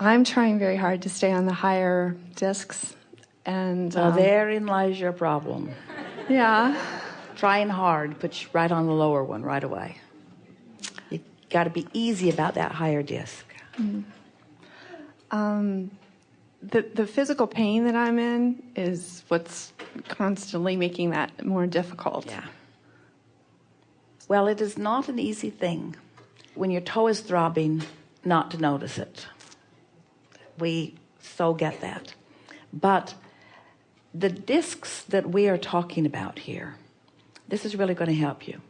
I'm trying very hard to stay on the higher discs. And Well, therein lies your problem. yeah. Trying hard puts you right on the lower one right away. You got to be easy about that higher disc. The physical pain that I'm in is what's constantly making that more difficult. Yeah. Well, it is not an easy thing when your toe is throbbing not to notice it. We so get that. But the discs that we are talking about here, this is really going to help you.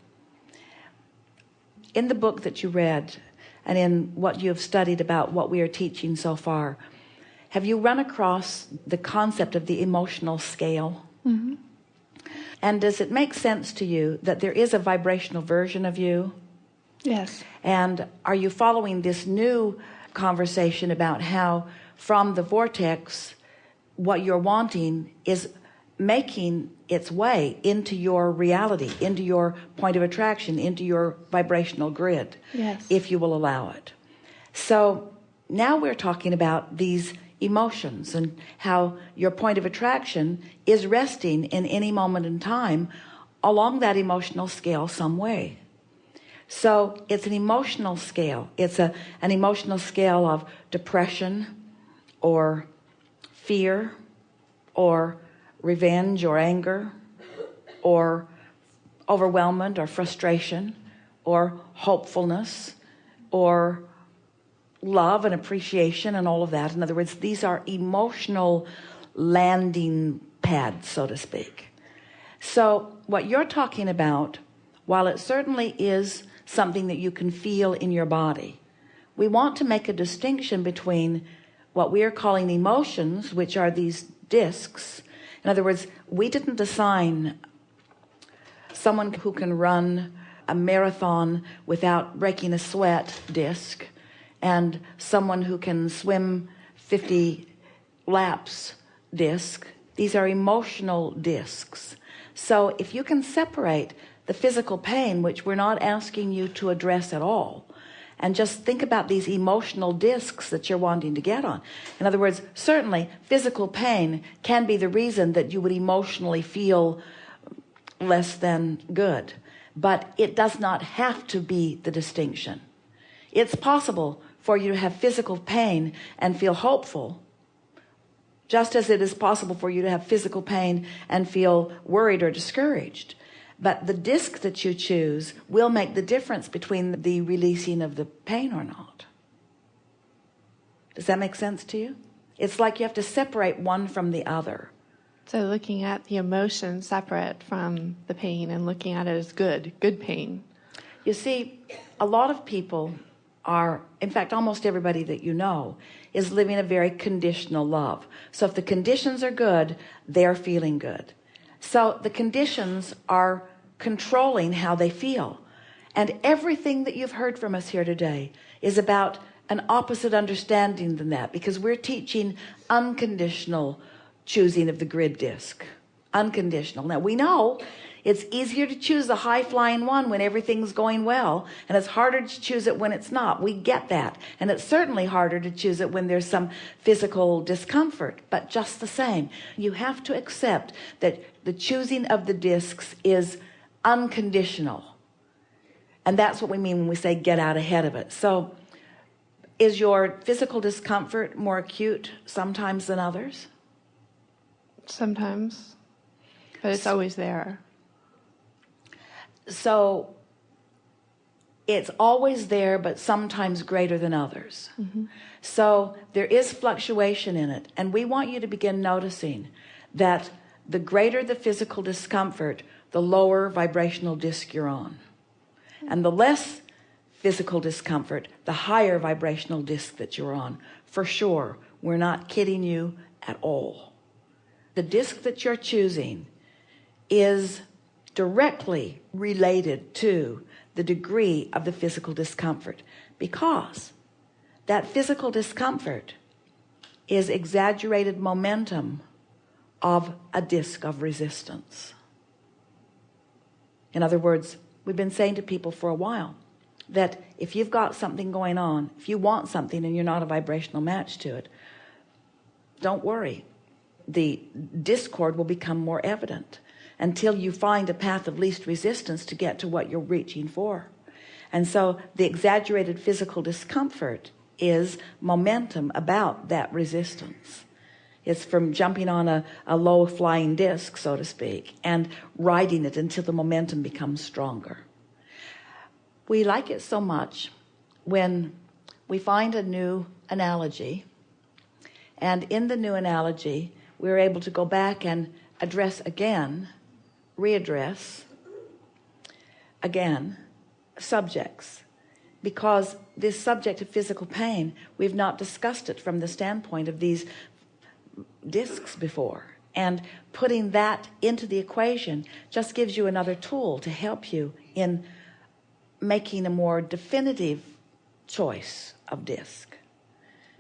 In the book that you read and in what you have studied about what we are teaching so far, have you run across the concept of the emotional scale? Mm-hmm. And does it make sense to you that there is a vibrational version of you? Yes. And are you following this new conversation about how from the vortex, what you're wanting is making its way into your reality, into your point of attraction, into your vibrational grid, yes, if you will allow it. So now we're talking about these emotions and how your point of attraction is resting in any moment in time along that emotional scale some way. So it's an emotional scale. It's an emotional scale of depression or fear or revenge or anger or overwhelmment or frustration or hopefulness or love and appreciation and all of that. In other words, these are emotional landing pads, so to speak. So what you're talking about, while it certainly is something that you can feel in your body, we want to make a distinction between what we are calling emotions, which are these discs. In other words, we didn't assign someone who can run a marathon without breaking a sweat disc and someone who can swim 50 laps disc. These are emotional discs. So if you can separate the physical pain, which we're not asking you to address at all, and just think about these emotional discs that you're wanting to get on. In other words, certainly physical pain can be the reason that you would emotionally feel less than good, but it does not have to be the distinction. It's possible for you to have physical pain and feel hopeful, just as it is possible for you to have physical pain and feel worried or discouraged. But the disc that you choose will make the difference between the releasing of the pain or not. Does that make sense to you? It's like you have to separate one from the other. So looking at the emotion separate from the pain and looking at it as good pain. You see, a lot of people are, in fact, almost everybody that you know is living a very conditional love. So if the conditions are good, they're feeling good. So the conditions are controlling how they feel. And everything that you've heard from us here today is about an opposite understanding than that, because we're teaching unconditional choosing of the grid disc. Unconditional. Now we know it's easier to choose the high-flying one when everything's going well, and it's harder to choose it when it's not. We get that. And it's certainly harder to choose it when there's some physical discomfort. But just the same, you have to accept that the choosing of the discs is unconditional. And that's what we mean when we say get out ahead of it. So is your physical discomfort more acute sometimes than others? Sometimes, but it's always there. So it's always there, but sometimes greater than others. Mm-hmm. So there is fluctuation in it. And we want you to begin noticing that the greater the physical discomfort, the lower vibrational disc you're on. And the less physical discomfort, the higher vibrational disc that you're on. For sure, we're not kidding you at all. The disc that you're choosing is directly related to the degree of the physical discomfort, because that physical discomfort is exaggerated momentum of a disc of resistance. In other words, we've been saying to people for a while, that if you've got something going on, if you want something and you're not a vibrational match to it, don't worry. The discord will become more evident until you find a path of least resistance to get to what you're reaching for. And so the exaggerated physical discomfort is momentum about that resistance. It's from jumping on a low flying disc, so to speak, and riding it until the momentum becomes stronger. We like it so much when we find a new analogy, and in the new analogy we're able to go back and address again, readdress again subjects, because this subject of physical pain, we've not discussed it from the standpoint of these discs before, and putting that into the equation just gives you another tool to help you in making a more definitive choice of disc.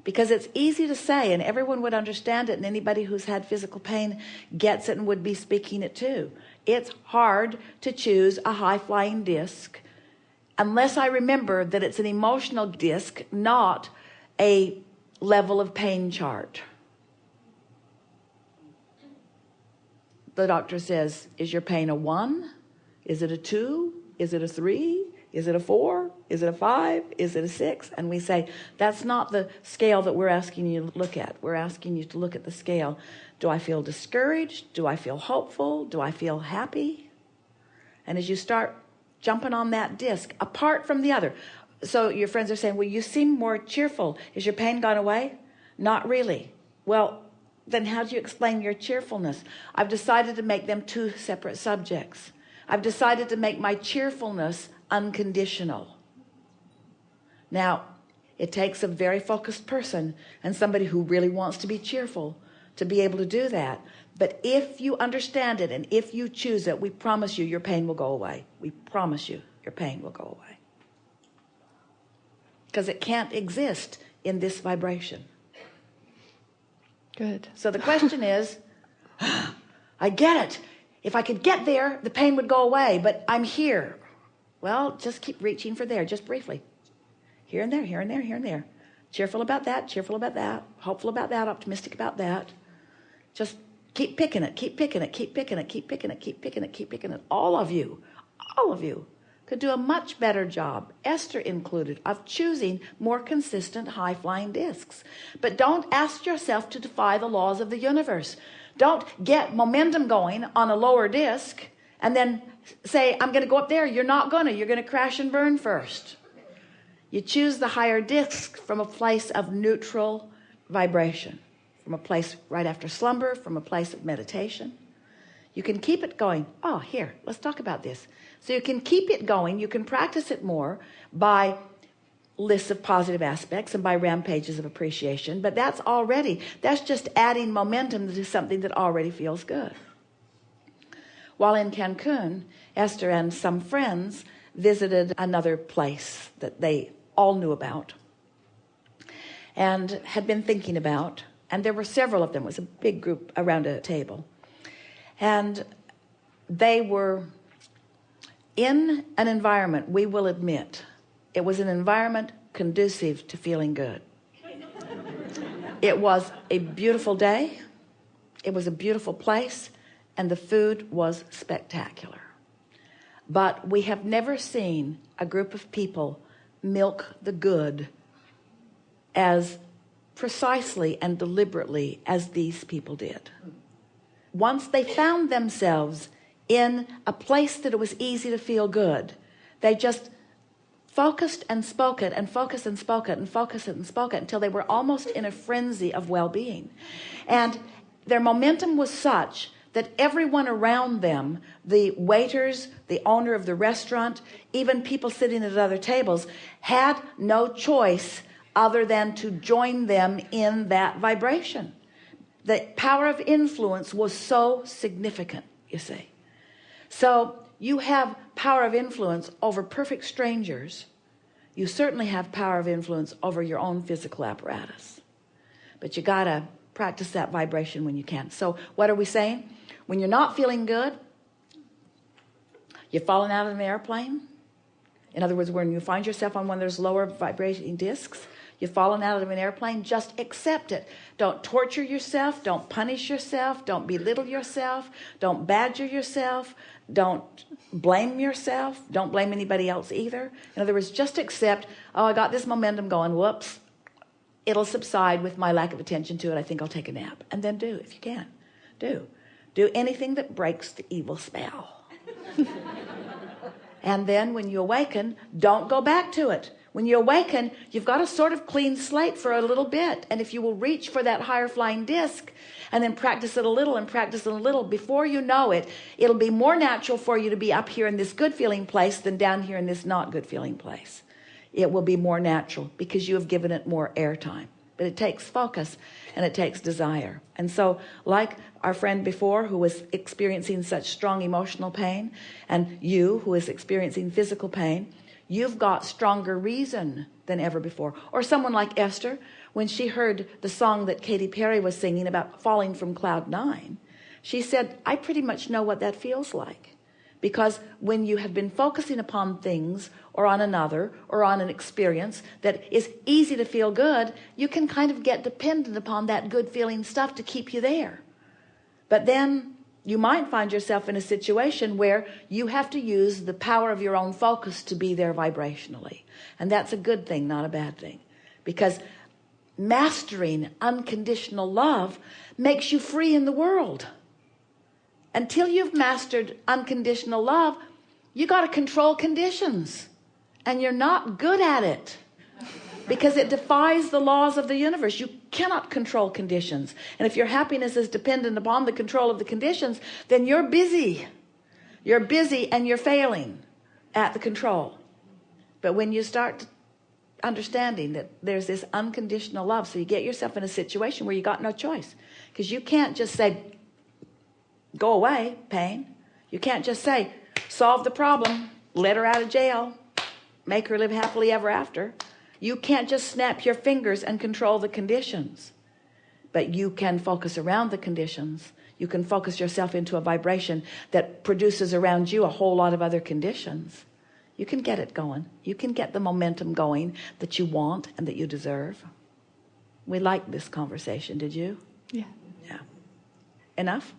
Because it's easy to say, and everyone would understand it, and anybody who's had physical pain gets it and would be speaking it too. It's hard to choose a high-flying disc unless I remember that it's an emotional disc, not a level of pain chart. The doctor says, is your pain a 1? Is it a 2? Is it a 3? Is it a 4? Is it a 5? Is it a 6? And we say, that's not the scale that we're asking you to look at. We're asking you to look at the scale. Do I feel discouraged? Do I feel hopeful? Do I feel happy? And as you start jumping on that disc, apart from the other. So your friends are saying, well, you seem more cheerful. Is your pain gone away? Not really. Well, then how do you explain your cheerfulness? I've decided to make them two separate subjects. I've decided to make my cheerfulness unconditional. Now, it takes a very focused person and somebody who really wants to be cheerful to be able to do that. But if you understand it and if you choose it, we promise you your pain will go away. We promise you your pain will go away. Because it can't exist in this vibration. Good. So the question is, I get it. If I could get there, the pain would go away, but I'm here. Well, just keep reaching for there, just briefly. Here and there, here and there, here and there. Cheerful about that, hopeful about that, optimistic about that. Just keep picking it, keep picking it, keep picking it, keep picking it, keep picking it, keep picking it. All of you could do a much better job, Esther included, of choosing more consistent high-flying discs. But don't ask yourself to defy the laws of the universe. Don't get momentum going on a lower disc and then say, I'm going to go up there. You're not going to. You're going to crash and burn first. You choose the higher disc from a place of neutral vibration, from a place right after slumber, from a place of meditation. You can keep it going. Oh, here, let's talk about this. So you can keep it going. You can practice it more by lists of positive aspects and by rampages of appreciation. But that's just adding momentum to something that already feels good. While in Cancun, Esther and some friends visited another place that they all knew about and had been thinking about. And there were several of them. It was a big group around a table. And they were in an environment, we will admit, it was an environment conducive to feeling good. It was a beautiful day. It was a beautiful place. And the food was spectacular. But we have never seen a group of people milk the good as precisely and deliberately as these people did. Once they found themselves in a place that it was easy to feel good, they just focused and spoke it and focused and spoke it and focused it and spoke it until they were almost in a frenzy of well-being. And their momentum was such that everyone around them, the waiters, the owner of the restaurant, even people sitting at other tables, had no choice other than to join them in that vibration. The power of influence was so significant, you see. So you have power of influence over perfect strangers. You certainly have power of influence over your own physical apparatus. But you got to practice that vibration when you can. So what are we saying? When you're not feeling good, you're falling out of an airplane, In other words, when you find yourself on one of those lower vibrating discs, you've fallen out of an airplane, just accept it. Don't torture yourself. Don't punish yourself. Don't belittle yourself. Don't badger yourself. Don't blame yourself. Don't blame anybody else either. In other words, just accept, oh, I got this momentum going. Whoops. It'll subside with my lack of attention to it. I think I'll take a nap. And then do, if you can. Do anything that breaks the evil spell. And then when you awaken, don't go back to it. When you awaken, you've got a sort of clean slate for a little bit. And if you will reach for that higher flying disc and then practice it a little and practice it a little, before you know it, it'll be more natural for you to be up here in this good feeling place than down here in this not good feeling place. It will be more natural because you have given it more airtime. But it takes focus and it takes desire. And so, like our friend before who was experiencing such strong emotional pain, and you who is experiencing physical pain, you've got stronger reason than ever before. Or someone like Esther, when she heard the song that Katy Perry was singing about falling from cloud 9, she said, I pretty much know what that feels like. Because when you have been focusing upon things or on another or on an experience that is easy to feel good, you can kind of get dependent upon that good feeling stuff to keep you there. But then you might find yourself in a situation where you have to use the power of your own focus to be there vibrationally. And that's a good thing, not a bad thing. Because mastering unconditional love makes you free in the world. Until you've mastered unconditional love, you got to control conditions. And you're not good at it. Because it defies the laws of the universe. You cannot control conditions. And if your happiness is dependent upon the control of the conditions, then you're busy. You're busy and you're failing at the control. But when you start understanding that there's this unconditional love, so you get yourself in a situation where you got no choice. Because you can't just say, go away, pain. You can't just say, solve the problem, let her out of jail, make her live happily ever after. You can't just snap your fingers and control the conditions. But you can focus around the conditions. You can focus yourself into a vibration that produces around you a whole lot of other conditions. You can get it going. You can get the momentum going that you want and that you deserve. We liked this conversation, did you? Yeah. Yeah. Enough?